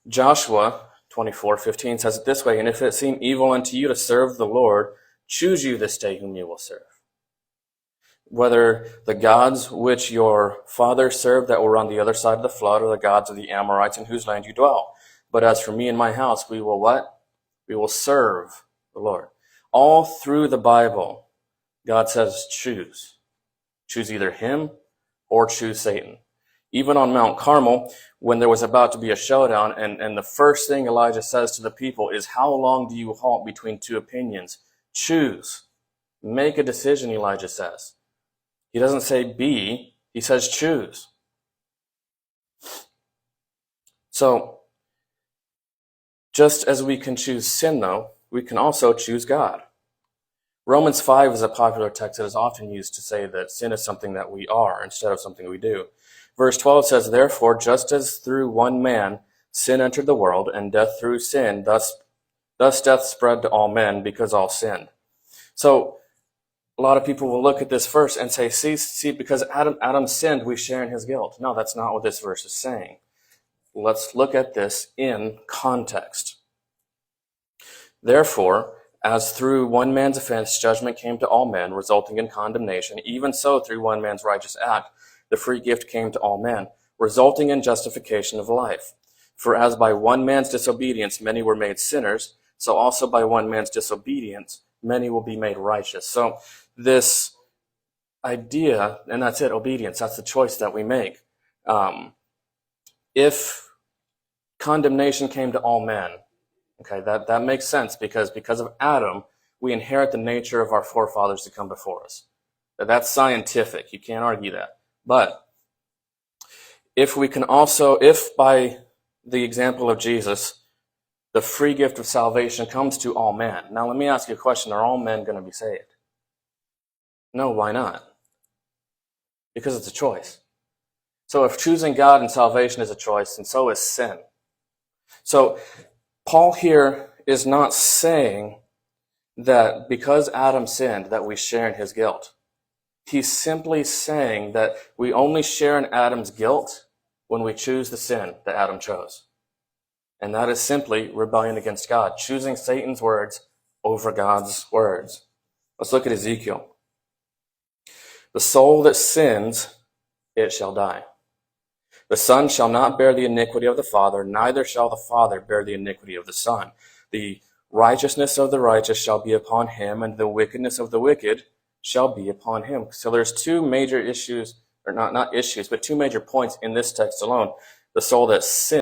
Joshua 24:15 says it this way, and if it seem evil unto you to serve the Lord, choose you this day whom you will serve. Whether the gods which your fathers served that were on the other side of the flood, or the gods of the Amorites in whose land you dwell. But as for me and my house, we will what? We will serve the Lord. All through the Bible, God says choose. Choose either him or choose Satan. Even on Mount Carmel, when there was about to be a showdown, and the first thing Elijah says to the people is, how long do you halt between two opinions? Choose. Make a decision, Elijah says. He doesn't say be, he says choose. So, just as we can choose sin, though, we can also choose God. Romans 5 is a popular text that is often used to say that sin is something that we are instead of something we do. Verse 12 says, therefore, just as through one man sin entered the world, and death through sin, thus death spread to all men because all sinned. So, a lot of people will look at this verse and say, see, because Adam sinned, we share in his guilt. No, that's not what this verse is saying. Let's look at this in context. Therefore, as through one man's offense judgment came to all men, resulting in condemnation, even so through one man's righteous act, the free gift came to all men, resulting in justification of life. For as by one man's disobedience many were made sinners, so also by one man's disobedience many will be made righteous. So this idea, and that's it, obedience, that's the choice that we make. If condemnation came to all men, okay, that makes sense because of Adam, we inherit the nature of our forefathers to come before us. That's scientific. You can't argue that. But if by the example of Jesus, the free gift of salvation comes to all men. Now, let me ask you a question. Are all men going to be saved? No, why not? Because it's a choice. So if choosing God and salvation is a choice, and so is sin. So Paul here is not saying that because Adam sinned that we share in his guilt. He's simply saying that we only share in Adam's guilt when we choose the sin that Adam chose. And that is simply rebellion against God, choosing Satan's words over God's words. Let's look at Ezekiel. The soul that sins, it shall die. The son shall not bear the iniquity of the father, neither shall the father bear the iniquity of the son. The righteousness of the righteous shall be upon him, and the wickedness of the wicked shall be upon him. So there's two major issues, or not issues, but two major points in this text alone. The soul that sins